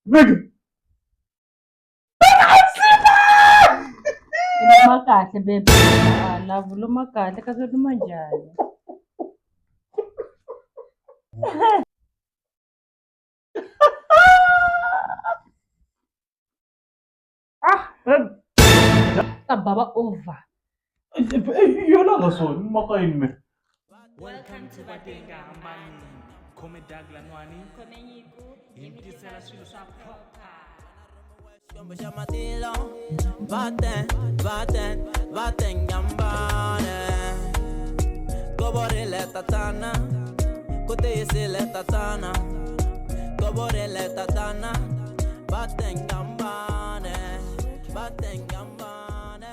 Big. Luma kahle baby. Love luma kahle kasi luma njani? Ka baba over. Yona ngasoni makaini me. Welcome to Batengambani. Come Daglanwani. Come Yiku. Imtisela swilo swa proper. Batengambane. Goborele tatana. Kutesele tatana. Goborele tatana. Batengambane. Batengambane.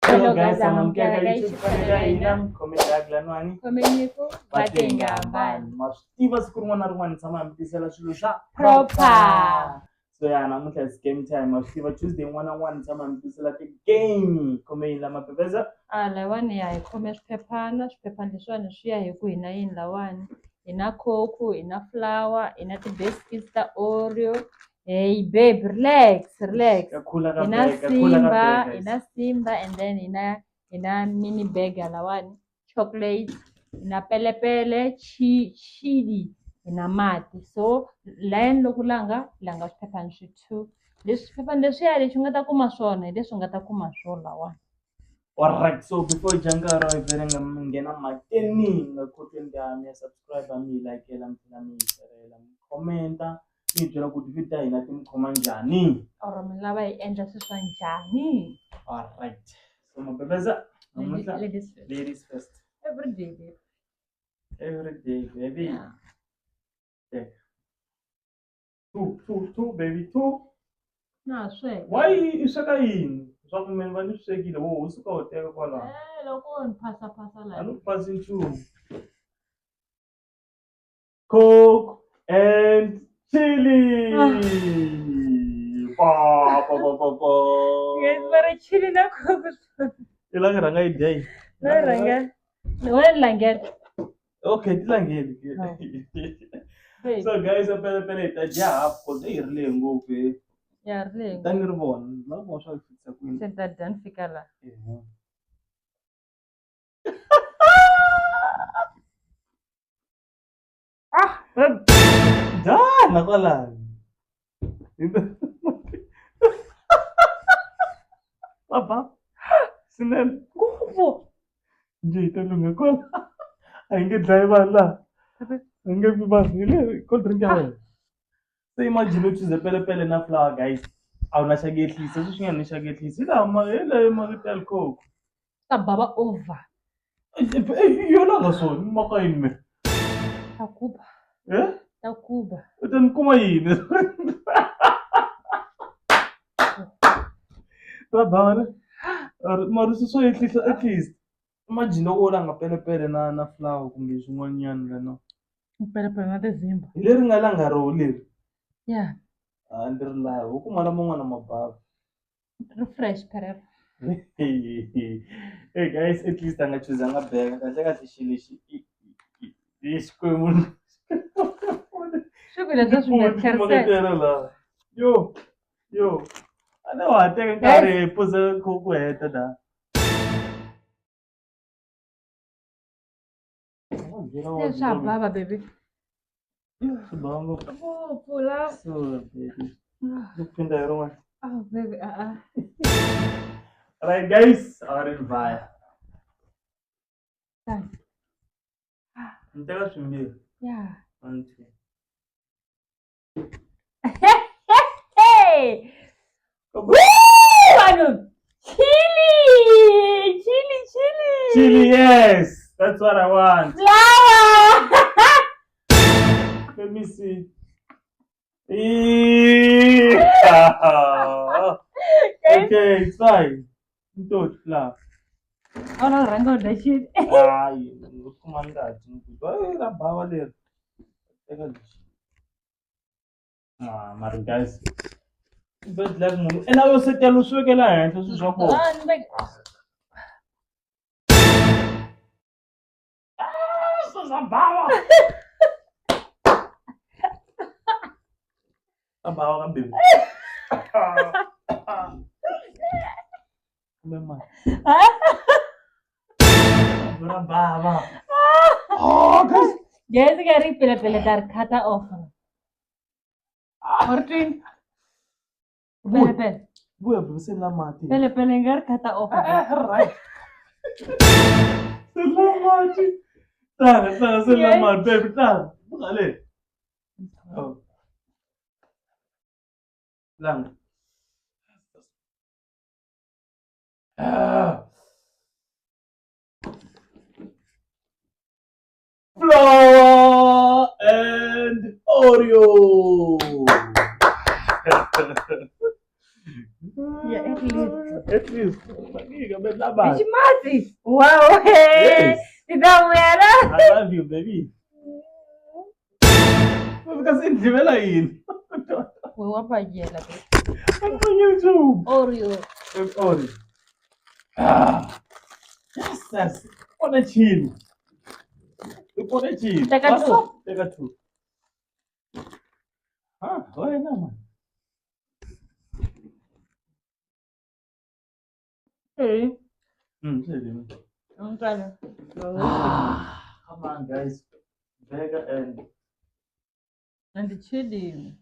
Hello guys, amamkela YouTube channel ina Come Daglanwani. Come Yiku. Batengambani. Mastiva siku rin'wana na rin'wana ni tshama hambitisela swilo swa Proper. So ya namuntlha is game time. Mastiva Tuesday n'wana na n'wana ni tshama hambitisela ti-game. Come yini lama pepeza? Lawani ya hi khome swiphephana leswiwani swi ya hi ku hi na yini lawani. Hi na coke, hi na flour, hi na ti-biscuits ta Oreo. Hey babe, relax. Kakhula Hi na guys. Simba and then hi na mini burger lawani, chocolate, hi na pelepele, chili, hi na mati. So layeni loko langa swiphephana swi 2. Leswi swiphephana leswiya leswi nga ta kuma swona hi leswi nga ta kuma swona lawani. Alright, so before Jankara vele ngena mateni ngakhoteni ya subscribe mi like mthina mi share mi commenta mi byela ku video hina ti mi khoma njhani. Or mi lava hi endla sweswa njhani? Alright, so mabebeza Ladies first. Every day baby. Yeah. Yeah. Two baby two. Na sweka. Why i sweka yini? Swa ku meni va ni swekile wo suka u teka kwala. Loko ni phasa la. A ni pasi nchumu. Coke and chili. Pa. Guys, mara chili na coke. Ilang ranga idea. Na ranga. Wena langeta. Okay, tilangeli. Hey. So guys, pele ta ja ko dei rile ngopfu. Ya rile. Tani ri vona, la mo swa fitsa ku. Senta dan fika la. Dana kwala. Papa. Sinel. Ngopfu. Nje italunga kwala. Ainge driver la. Ainge viva ile cold drink ya wena. So imagine uthi pele na flour guys. Awuna shakehlisa, swi nga ni shakehlisa. Ile ma coke. Ka baba over. Yona ngasoni makaini me. Takuba. Eh? Takuba. Utanikuma yini? Rabana. Mara so at least. Imagine ola ngapele na flour kumbe swin'wanyana lana. Pelepele na tizimba. Leri nga langa ro leri. Yeah. Ndi ri lava u kuma lama n'wana mabava. Refresh pelepele. Hey guys, at least anga choose anga bega kahle xilo lexi i xikwembu. Swilo leswi swi nga tlherisela. La. Yo. Ana wa teka nkarhi puza ku heta da. Leswa baba baby. Bongo. Oh, pull up. So baby. Kupinda hi rin'wana. Oh baby, Alright guys, already bye. Done. Ni teka swimbirhi. Yeah. 1 2. Hey! Woo! Anu! Chili! Chili, yes! That's what I want. Flower! Let me see. Okay, it's fine. Don't laugh. Oh no, rango da shit. Ai, kuma ngati. Vai ra bava leri. Teka lexi. Mara guys. Bed like munhu. Ena yo setela u swekela henhla swi swa kona. Swa bava. Abawa ka baby. Mama. Baba. Oh, guys. Guys, gari pele dar khata off. Martin. Pele. Buya bese la mati. Pele ngar khata off. Right. Selamati. Tara, selamat baby, tara. Bukale. Oh. Lang. Flour and Oreo. Yeah, at least. At least. Magiga, bedlaban. Mati. Wow. Hey. Yes. Tidak merah. I love you, baby. Kasi ndivela yini? Wewe apa je la be. I'm on YouTube. Oreo. Oreo. Yes. On a chill. On a chill. Take a two. Take a two. Why not, man? Hey. Come Okay. on, guys. Burger And the chili.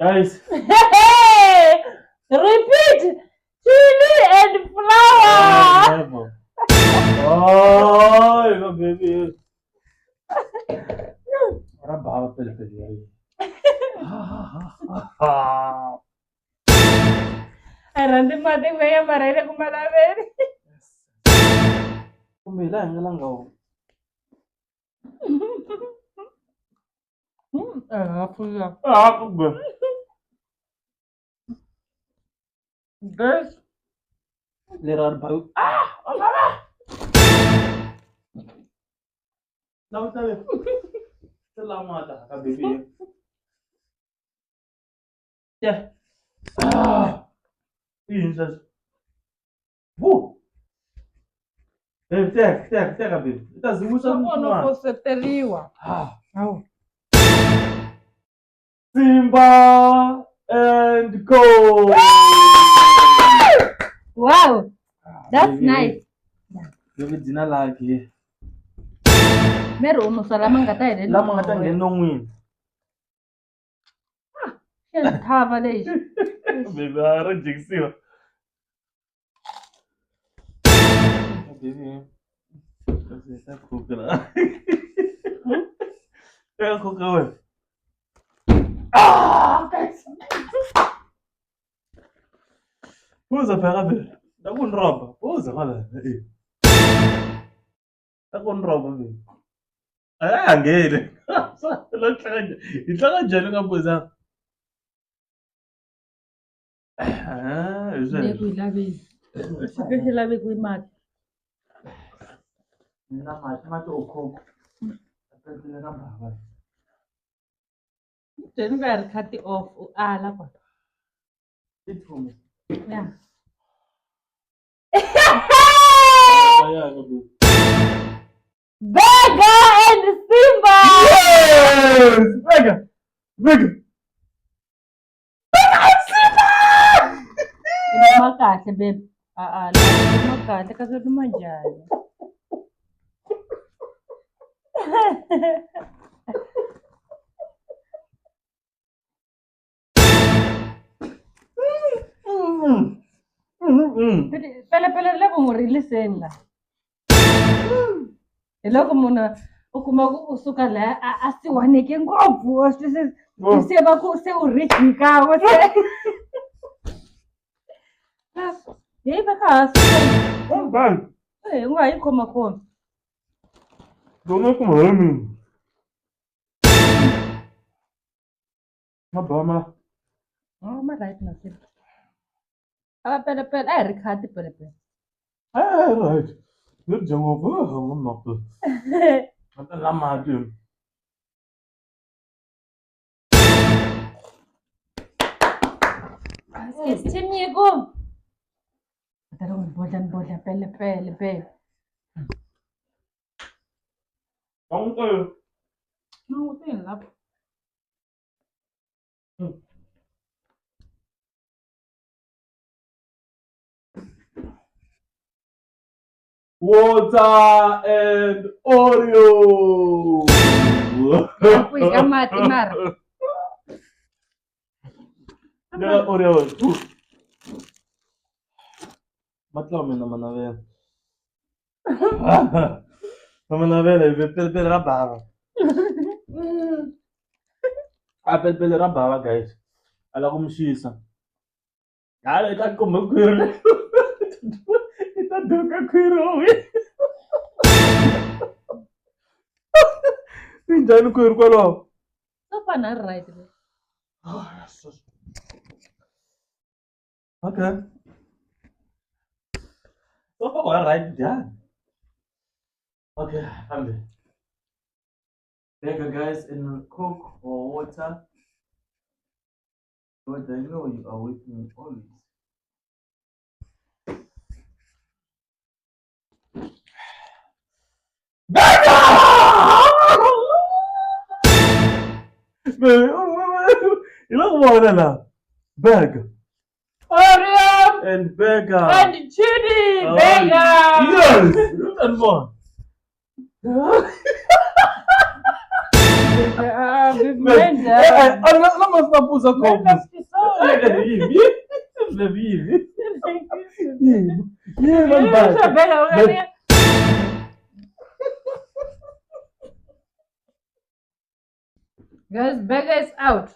guys. Hey! Repeat! Chili and flour! Oh, you know, baby. What about the Arandi mati meya marere kumalaveri. Kumila ngalang go. Fuya. Good. Guys. Little about. Now tell me. Selamat ka baby. Yeah. Jesus. Woo. Take a bit. Itazungusha Ono koseteriwa. Au. Simba and Co. Wow. That's nice. Baby jina lake. Mero no salama ngata ere. Lama ngata ngenongwini. Thava le. Baby ara jixiwa. Baby. Essa cuca. Pega a cuca, ué. Usa, pega, velho. Tá com roupa. Usa, olha. Tá com roupa, velho. Ngeke. Ihlaka njani ngabuza? Ne kuilabe. Sikhelabe kuimati. Mina mati okhokho. Aphethe ngamba. Then we are cut off ala kwa. Ithume. Yeah. Bayaka, baby. Burger and Simba! Yes! Burger! Ina kahle babe. Ina kahle kasi manjani. Pele loko nguriliseni la. Loko munhu ukuma usuka la asiwaneke ngopfu se va ku se u rich kawe se. Hey baka Oh, bad. unga yikhoma khona. Don't come on. Mabama. Oh my right na se. Pele ay rikhati pele. Right. Good job. I'm not. Mata la mati. It's Timigo. Tara ngibodla pele. Uncle. Ngutini lapho. Water and Oreo. Kuika mati mara. Yeah, Oreo. Matlaw mina manavela. Manavela pele ra bava. Pele ra bava guys. Ala kumshisa. Hayi ka kuma khwiri. Ita doka khwiri. Injani khwiri kwalaho? So far not right. Okay. So far right done. Okay, family. Burger guys in Coke or water. But I know you are with me always. You know what now? Burger Oreo and burger. and chili Oh, burger. Yes! And more. Vimenda. Lama sinapuza Vimenda Coke. sikisole. Hivi. Yeah, man bad. Guys, burger is out.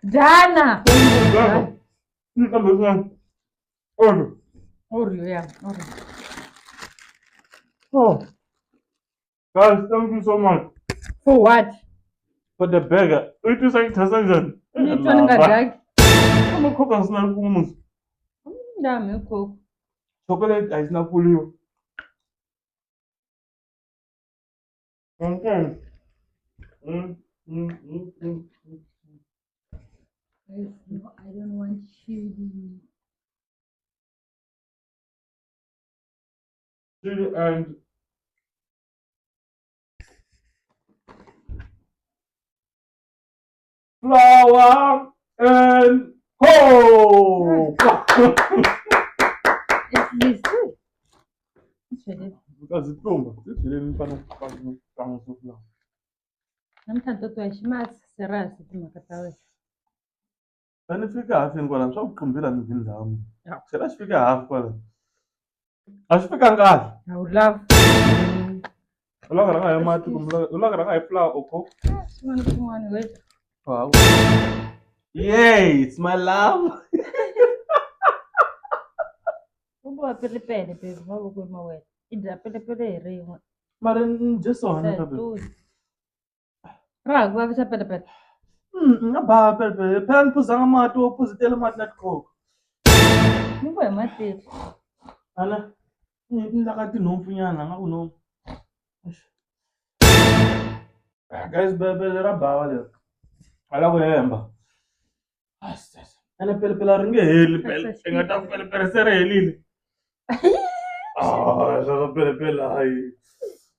Jana. Oreo, yeah. Oreo. Oh, guys, thank you so much For what? for the burger. It is like transaction. Nitoni ngadagi. I'm cook and snack hummus. Ndami ukhokho. Chocolate is not full you. Okay. Guys, no, I don't want chili. Chili and flour and Coke. It's this. Chili. Because it's cool. It's really fun. Namhlanje uthi shimazi serasi timakatawe. Ani fika half kwala swa kuqumbela ni ndhawu. Yeah. Sela xifika half kwala. A xi fika kahle. I would love. U lava rhanga hi mati kumbe u lava rhanga hi flour or Coke? Swin'wana wait. Wow. Yay, it's my love. Ubuwa pelepele baby, maboko mawethu. Idla pelepele hi rin'we. Mara just ona ka be. Ra ku vavisa pelepele. Nga ba pepe. Phela ni phuzanga mati wo phuzitela mati na Coke. Nibo hi matiri. Ala. Ni ndaka tinhompfu nyana nga ku no. Guys, bebe ra bava le. Ala ku hemba. Ana pelepele ri nge heli pele. I nga ta pelepele se ri helile. Ah, swa pelepele hayi.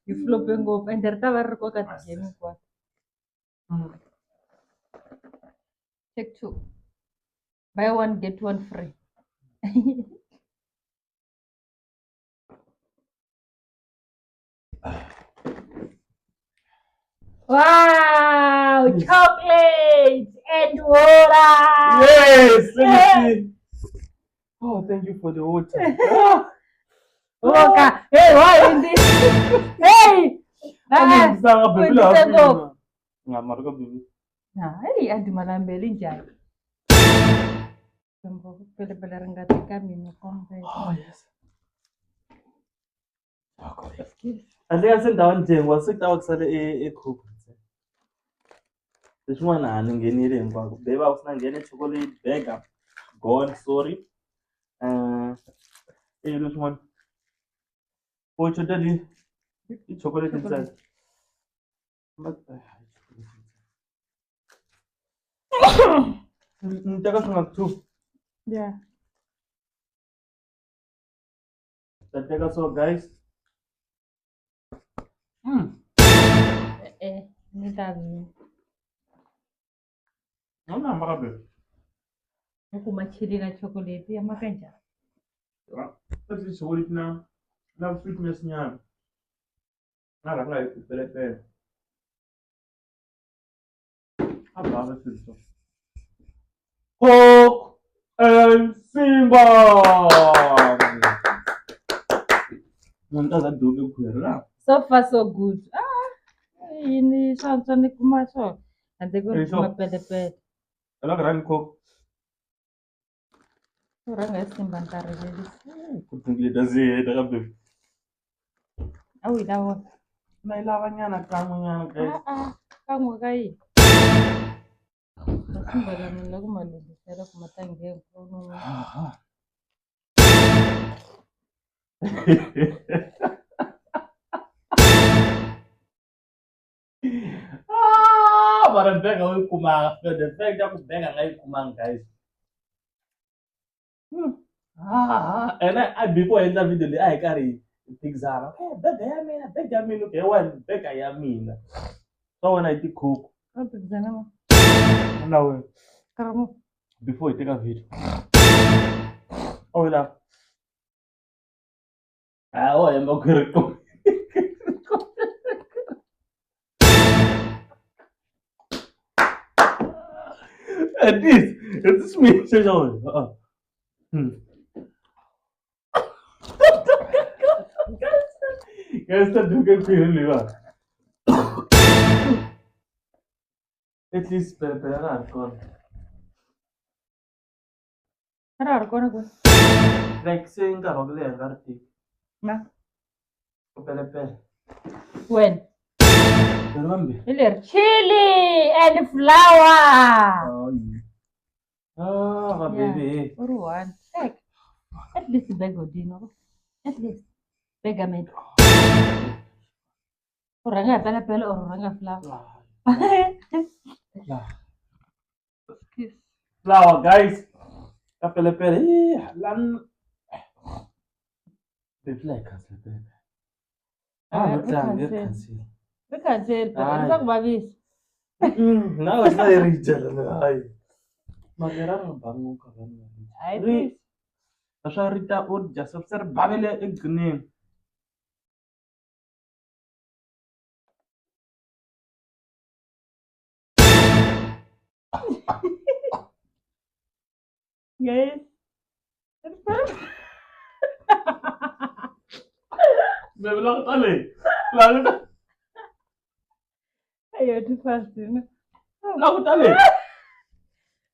Hi flope ngopfu ende ri ta va ri koka ti-game hinkwato. Take 2. Buy one, get one free. Wow! Chocolate and water! Yes, let me see. Oh, thank you for the water. Oka! Hey, why in this? Hey! Ani ngisanga bebe la. Kwendise Ngamara ka bebe. Hayi, andimalambeli njani. Ngombo pelepele ri nga teka mina kombe. Oh, yes. Andika sendaweni njengwa sekutawa kusale eCoke. Leswin'wana a ni ngenile hinkwako. Bebe a ku sina nghene chocolate burger. Gone, sorry. Leswin'wana. Pocho tali. I chocolate inside. Ni teka swinga 2. Yeah. Ta teka so guys. Ni ta vi. Nona makabe. Ukuma chili na chocolate ya makanja. Ati chocolate na sweetness nyana. Nala ngai pele. Ababa sisi. Coke and Simba. Nontaza duke kwera. So far so good. Ini sansa ni kumaso. Ante ko Eh, so- kuma pele. Ala gran Coke. Orang nggak simpan taruh jadi. Kutungle dazi dakabe. Awi dawo. Na ilawa nyana kamu nyana guys. Kamu kai. Simba la mun lagu malu. Saya kuma tangi ko. Barabega oi kumanga. The fact that kubega ngai kumanga guys. And I before enda video le ai kari pizza. Bega ya mina ke one bega ya mina. So when I did cook, Apa sana mo? now Kamu. before I take a video. Oh la. Oh, I'm not good. At least it's me. Say so. Guys, that do get feel liver. At least prepare alcohol. Ada ko na ko. Like saying that I'm going to Na. prepare. When? Remember? Ilir chili and flour. Oh, baby. Uruan. Tek. At least bego dino. At least bega med. Orang nggak pele orang nggak flour. Flour, guys. Pele. Lan. Baby like us, baby. Ah, No time, we you can can see. Bukan sih, Ay. bang babis. Now it's not a jalan. Ay. Magera bangun kawan. Ay, Ri. please. Asa Rita ud jasab sir babele igne. Guys. Baby lang tali. Lang Ayo, tu pasti. tali.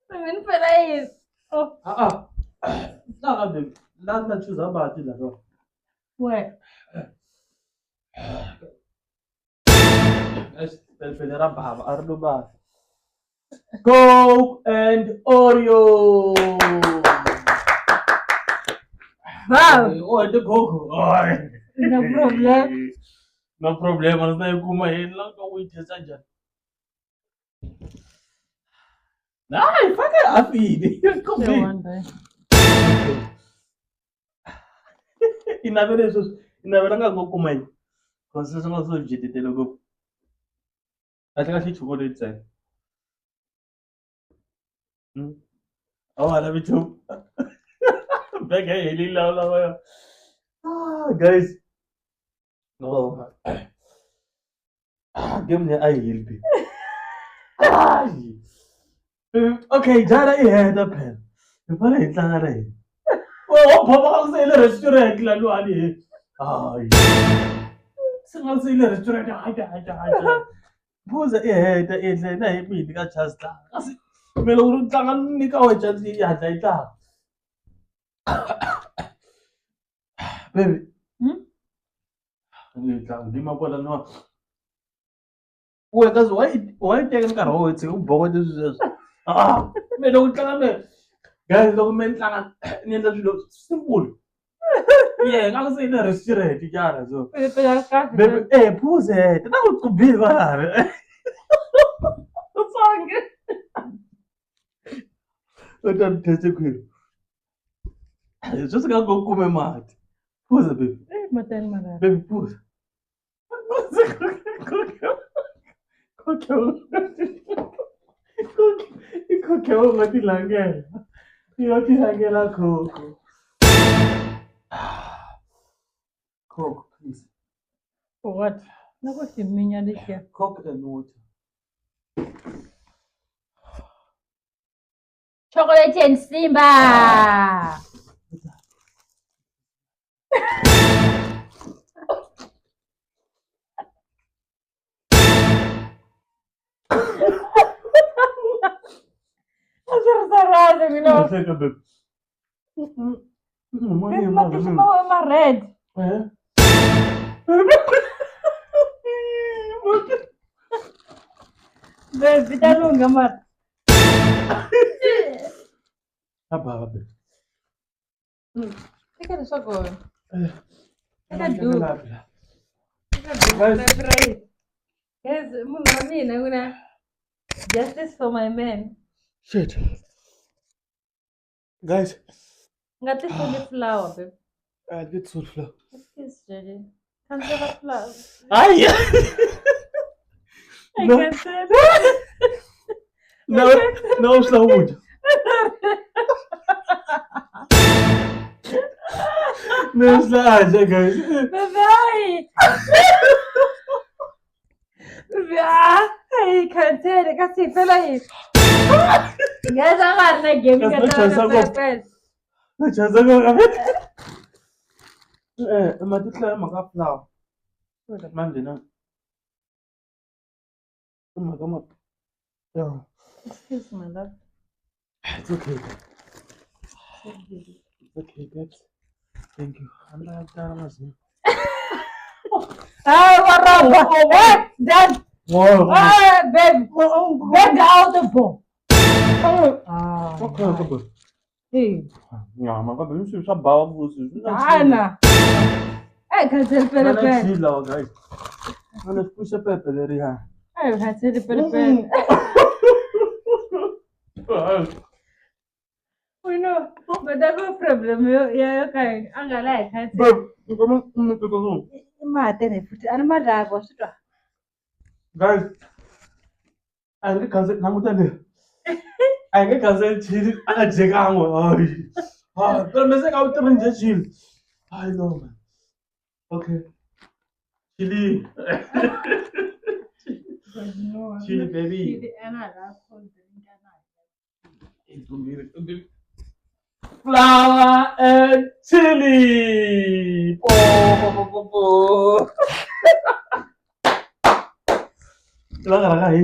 Pengen perain. Oh, Lang babe. Lang na choose about it lang. what? Pelera baba ardo ba. Coke and Oreo. Wow, Oh, the Coke. Oh. no problem. No problem. Mas na yung kumain lang ka wait sa dyan. Ay, fuck api. Come No in. wonder. Inavera nga go kumain. Kasi sa nga so jiti logo. Ate kasi chocolate sa. Oh, alam mo chum. Bega hilila la ba. Guys. No. Game niya ay hilbi. Ay. Okay, jara i-head up pen. Para itlanga na eh. Oh, papa ka sa ila restaurant lalo ani. Ay. Sa sa ila restaurant ay. Buza i-head na ipili ka chance lang. Kasi melong tangan ni ka ay chance iya dai ta. Baby. Ang lang, di mo pala no. Uy, kasi why taken ka ro? It's yung boko de sus. Melong tangan me. Guys, document lang niya dito simple. Yeah, nga sa ila restaurant jara so. Pero kasi. Baby, puze, tata ko kubil ba? Sangre. Kodwa ngithethe khwini. Just ngagokume mati. Phuza baby. Matani mara. Baby phuza. Ikhokhe ngathi langela. Iyothi langela khokho. Coke, please. For what? Nako siminya lesiya. Coke and water. Chocolate and Simba. Sarada, you know. Take a bit. Babe, my red. Babe, vitalunga mat. Apa, babe? Take it so good. Yes, muna justice for my man. Shit. Guys, Ngati for the flower, babe. I'll get soul flour. It's ready. Can't say the flower. Ay! I No. can't say that. Não está muito. Não está, já, guys. Bye-bye. I can't say it. I can't say it. Guys, I'm not going to give you That's a Nachaza ko kami. Matutla mga flower. Wala man din na. Come up. Yeah. Excuse my love. It's okay. It's okay, babes. Thank you. I'm not done. Hey, what wrong? Hey, Dad. Wow. Hey, babe. Babe, out the phone. Okay. Hey. Yeah, mas acabei de deixar bala vocês. Ana. Hey, can't say Não é it. chila, guys. Não é puxa pepe, Leria. Hey, can't say it. We know, but that's no problem. Yeah, okay. I'm gonna like it. Babe, como não te tô Mate, I'm not that was to. guys. Ainda cansei, não muito ali. Ainda cansei de a chegar ai. Pelo menos é que eu tô indo chill. I know, man. Okay. Chili. Chili, baby. Flour and chili. Lagay.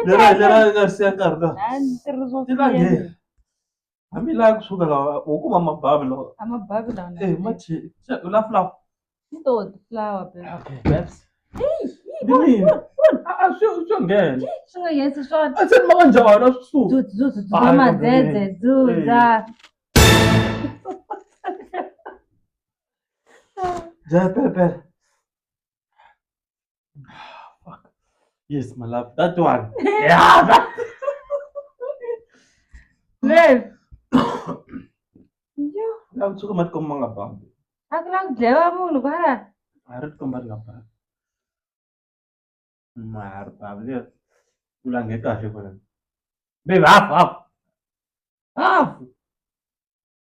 Lera siya karda. Tilage. Amila kusuka la ukuma mabablo. I'm a Babylon. Machi. Ula flour. You thought flower, babe. Okay, babes. Hey, Dini. Sure again. so yes, it's short. I said makanjana su. Mama, do that. Pepe. Fuck. Yes, my love. That one. Yeah. Babe. Yo, Ang suka mat kong mga bang. ako lang jawa mo lugar. Harap kong mat nga Mar pablo. Ulang kita siya ko lang. Babe, half.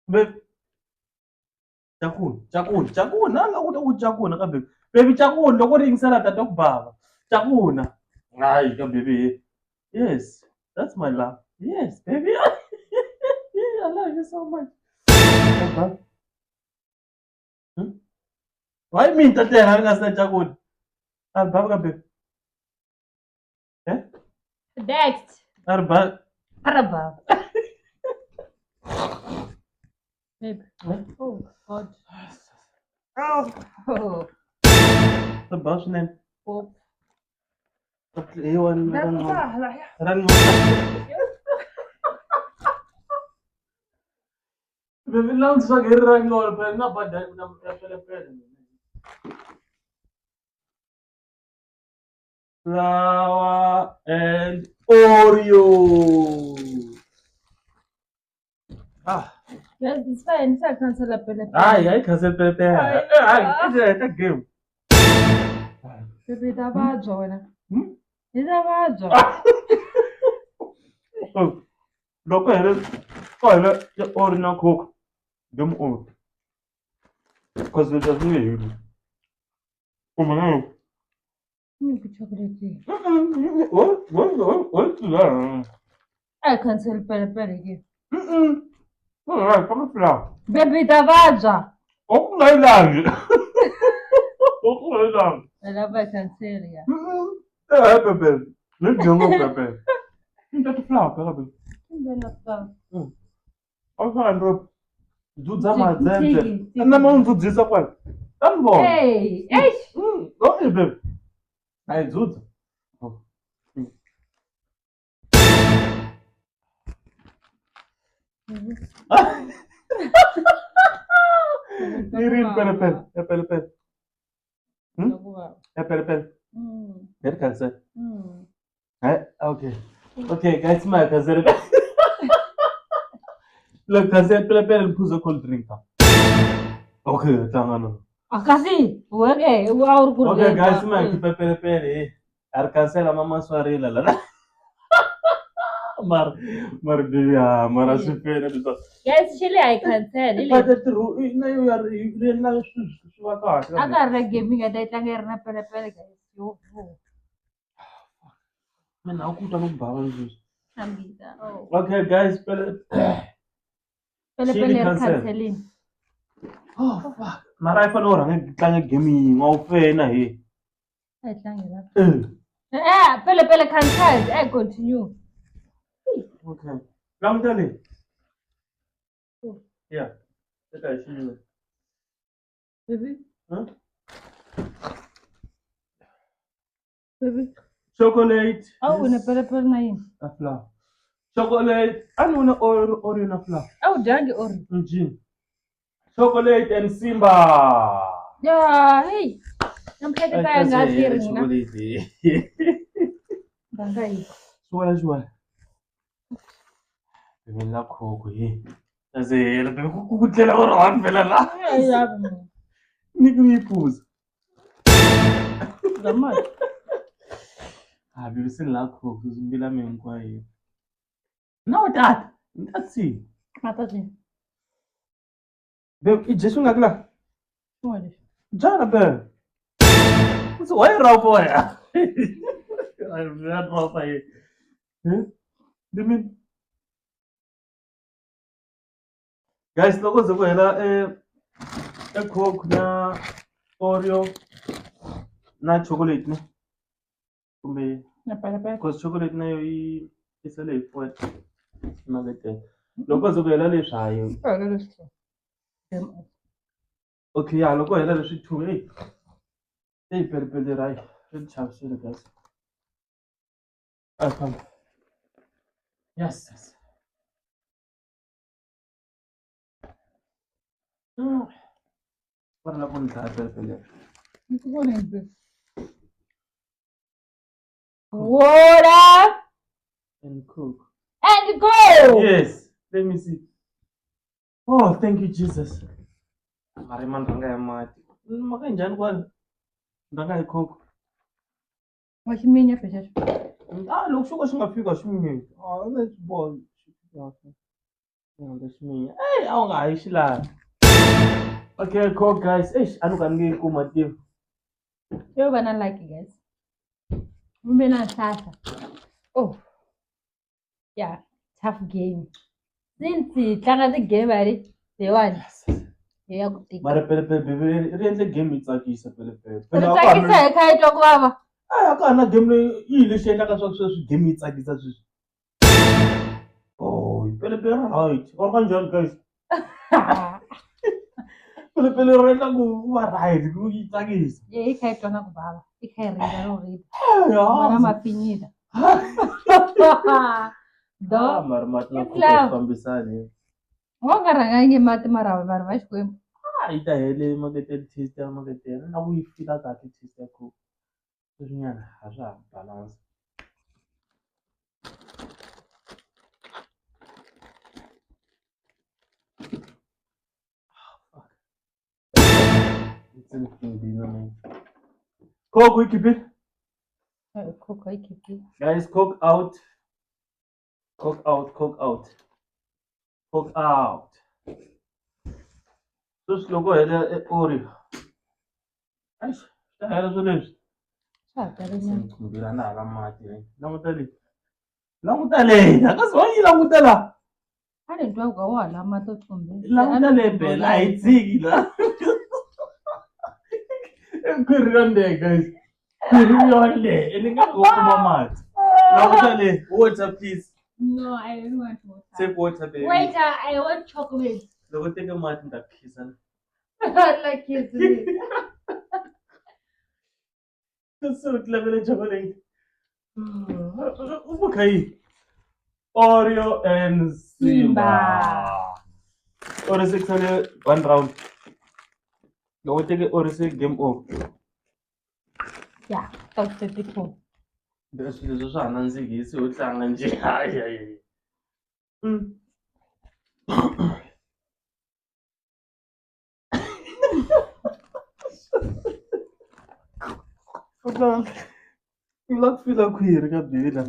Babe. Chakun. Nanga uta chakuna ka babe. Baby chakun, loko ring salata tok baba. Chakuna. Ay, ka baby. Yes, that's my love. Yes, baby. I love you so much. Okay. Why mean that they hang us na chakun? Baba ka babe. Next. Arba. Araba. Babe. Oh, God. Oh. The boss name. Oh. Ewan Hala. Rang Baby lang sa girang ngol pa na pa dahil na pele. Flour and Oreo. it's fine. Sa cancel pele. Hayi cancel pelepele. Hayi it's a game. Bebe tabajwa wena. Hmm? Itabajwa. Oh, loko hele ya orina coke. Dem o. Cause it doesn't heal. Oh my. Milk chocolate. What is that? I cancel pele. Alright, come on. Bebe tabajwa. Okulayilanje. Okulayilanje. Alaba cancel ya. Pepe. Lejongo pepe. Ntate flower pepe. Ngena fa. Awuhamba dzudza Tiki, madzenze. tiki. Ana maunzudzisa kwani. Tambona. Hey, hey. Okay babe. Hayi dzudza. Irin pepe. Pepe. Get cancel. Okay. Okay, guys, my cancel. Look, cancel pepe and put a cold drink. Okay, tangano. Akasi, wege, wa urkur. Okay, guys, my pepe. Ar cancel a mama soirée la. Mar dia, mar asipena bisa. Guys, chile I cancel. Pada terus, na yo yar, real na suaka. Aga reggae mi ga dai tanger na pele guys. Yo. Man, aku tak nak bawa ni. Ambita. Oh. Okay, guys, pele. Pele cancelin. Oh, fuck. Mara iPhone orang tanya gaming, mau na he. Ai tanger. Pele cancel. I continue. Okay. Long tali. Yeah. Kita isi. Baby. Huh? Baby. Chocolate. Oh, una pele na yin. Afla. Chocolate. Anu na ori na afla. Oh, jangi or. Gin. Chocolate and Simba. Ya, hey. Nam kaya kaya ngatir ni na. Chocolate. Bangay. Suara. Bimila khoko he. Azela bekukutlela orang phela la. Ay, yabi. Nikuyiphuza. Gamat. Bibisini la khoko uzimbila menkwa yini. No tata. Ntatsi. Mataji. Babe, ijesu ngakula. Mwadi. Jana be. Uzi wayirapo ya. I'm not rapo ye. Dimi. Guys, loko ze kuhela coke na Oreo na chocolate ne. Kumbe Na pele. because chocolate nayo isele ifwet makete. Loko ze kuhela leswayo. Okay, yeah, loko hela leswi 2 hey pele rai. Let's have some guys. Come. Yes. Para la punta pele. Water And cook. and go. Yes. Let me see. Oh, thank you, Jesus. Mari mandanga ya mati. Makanjani kwani? Ndanga cook. Washiminya pesha. Loko shuka singafika swiminye. Let's ball. Swiminye. Hey, awungahayishi la. Okay, cool guys. Anuka ngikuma tiu. Yo bana like guys. Umena sasa. Oh. Yeah, tough game. Since tlanga the game ari, the one. Yeah, kutika. Mara pele riendle game itsakisa pele. Utsakisa ekhaya toko baba. Akana game ile shenda ka sweswi game itsakisa sweswi. Oh, pele right. Or kanjani guys? Pele renda ku va right ku itsakisa. Yeah, ekhaya tona ku baba. Ekhaya renda no read. Yeah. Mara mapinyida. Do. Mara matna ku Islam. fambisani. Wangarangange mati mara vanhu va Xikwembu. Ita hele makete taste ya makete na ku fila kahle taste yakho. Swinyana a swa ha balance. Coke, we keep it. Coke hayikhiphi. Guys, Coke out. Coke out, Coke out. Coke out. Sus logo hele Oreo. Aish, tahela swo leswi. Swa ha tele nyana. Ngikumbila na hala mati. Languta leyi. Languta leyi. Akaziwangi languta la. A ni twa ku wa hala mati o tlumbile. Languta leyi bela a yi dziki la. Khwiri ra leyi guys. Khwiri yo leyi. Ni nga go kuma mati. Languta leyi. Water please. No, I don't want water. Save water baby. Wait, I want chocolate. Loko teka mati ni ta phisa. Like you. So clever chocolate. Okay. Oreo and Simba. Oreo 600 one round. Loko teka Oreo game over. Yeah, that's 34. Leswi swa nandzikisi u tlanga nje. Hayi. Ula kufila khwiri ka bibila.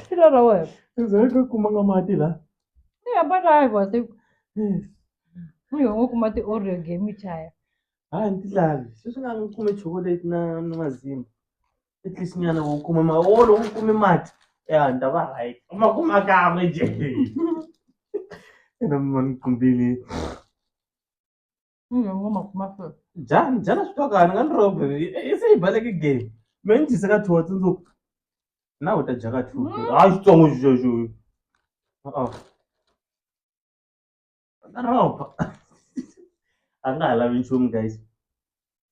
Fila ra wena. Ndzi ka kuma nga mati la. Ni hamba na vote. Ni ngo kuma ti Oreo game chaya. Hayi ntilavi. Sweswi nga mi kume chocolate na mazimba. At least nyana wo kuma maholo wo kume mati. Ya ni ta va right. Ma kuma kan'we je. Ena mani kumbili. Ni ngo makuma fe. Jana swi twakani nga ni robe. Se hi baleke game. Me ni jise ka thotsi ndzo. Na u ta dya ka two. Hayi xitsongo xo. Roba. A nga ha lavi nchumu guys.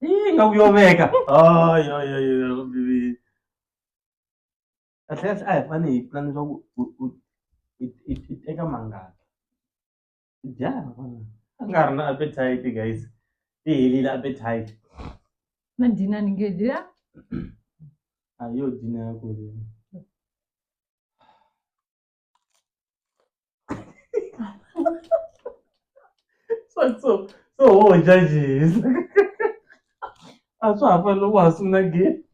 Nga ku yo veka. Ay bibi. Kahle a hi fane hi plan leswaku i teka mangaka. Dyana a nga ri na appetite guys. Ti helile appetite. Na dina ni nge dia. Ayo dina ya ku ri. So ho judges. A swa ha fanele wa sungula game.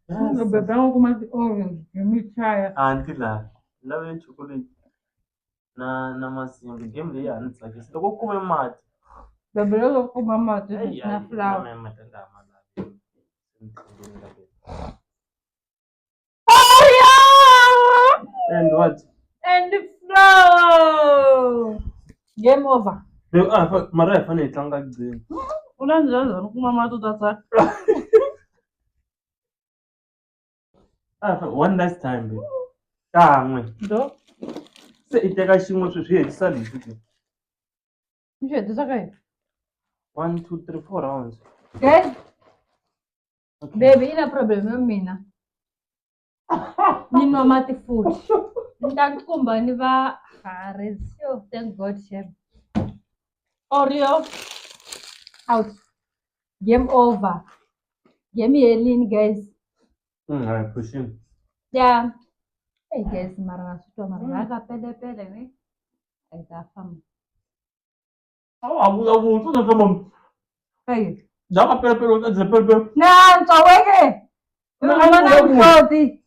Ni bebe ngo kuma ti Oreo game chaya. Anti la. Lave chocolate. Na masimba game leyi a ni tsakisi. Loko kume mati. Bebe lo kuma mati na flour. And what? And flour. Game over. Mara hi fane hi tlanga game. Una njalo kuma mati ta tsaka. One last time babe. Kan'we. Do. Se i teka xin'we swi hetisa leswi. Ni xi hetisa ka yini? 1 2 3 4 rounds. Guys, baby, ina problem ya mina. Ni nwa mati futhi. Ni ta kumba ni va Haresio, thank God chef. Oreo out. Game over. Game helini guys. Hayi pushing. Yeah. Hey guys, mara nasutwa mara ka pele ne. Ai ta fam. Avu tu na tamam. Hey. Dama pele na pele. Na, tsaweke. Ana na mfoti.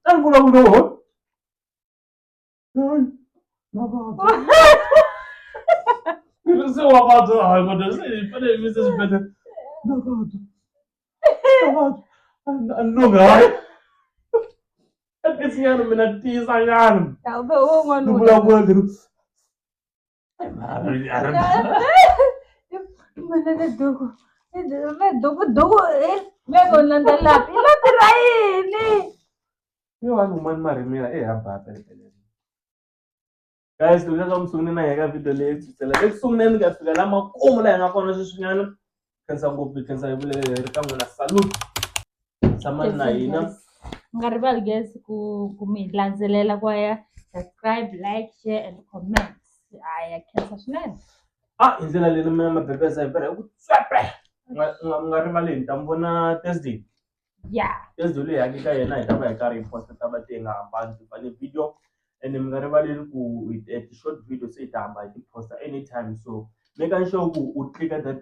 Tan kula uno. Nababa. Se wabato hayi se fane Mrs. Better. Nababa. Anunga. Esi yana mina tisa yana. Ya ube ngwana. Nubula kwendru. Mana dogo. Dogo Mego nandala. Ila tiraini. Yo anu man marimira hamba pele. Guys, loko ka msungune na heka video leyi tsela. Ekusunguleni ka fika la makumu la nga kona sweswinyana. Khensa ngopfu khensa hi vulele ri ka n'wina salute. Tsamani na hina. Nga rivali guys ku mi landzelela kwaya subscribe, like, share and comment. Aya khensa swinene. Hi ndlela leyi mina mabebesa hi pera ku tswepe. Nga rivali hi ta mi vona Thursday. Yeah. Thursday leyi yaka ka yena hi ta va hi karhi hi posta ta va ti nga hambani ti fane video and mi nga rivaleli ku ti-short video se hi ta hamba hi ti posta anytime, so making sure ku u click that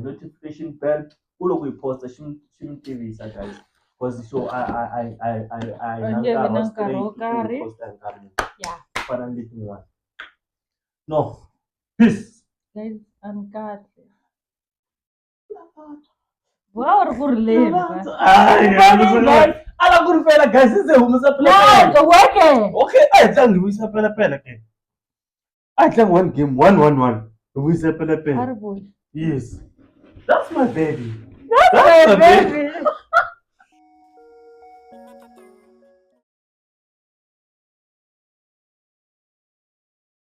notification bell ku loko hi posta xi mi tivisa guys, because so I Nge vi na nkarhi wo straight karhi. ku posta hi nkarhi Yeah. ku fana ni letin'wana. No, peace. Guys, I'm kahle. Wow, ri ku ri leni ka? Ala ku ri fela guys, se humesa No, pelepele. weke. Okay, a hi tlangi hi vuyisa pelepele ke. A hi tlangi one game 1-1-1. Hi vuyisa A pelepele. ri bohi. Yes. That's my baby. That's my baby.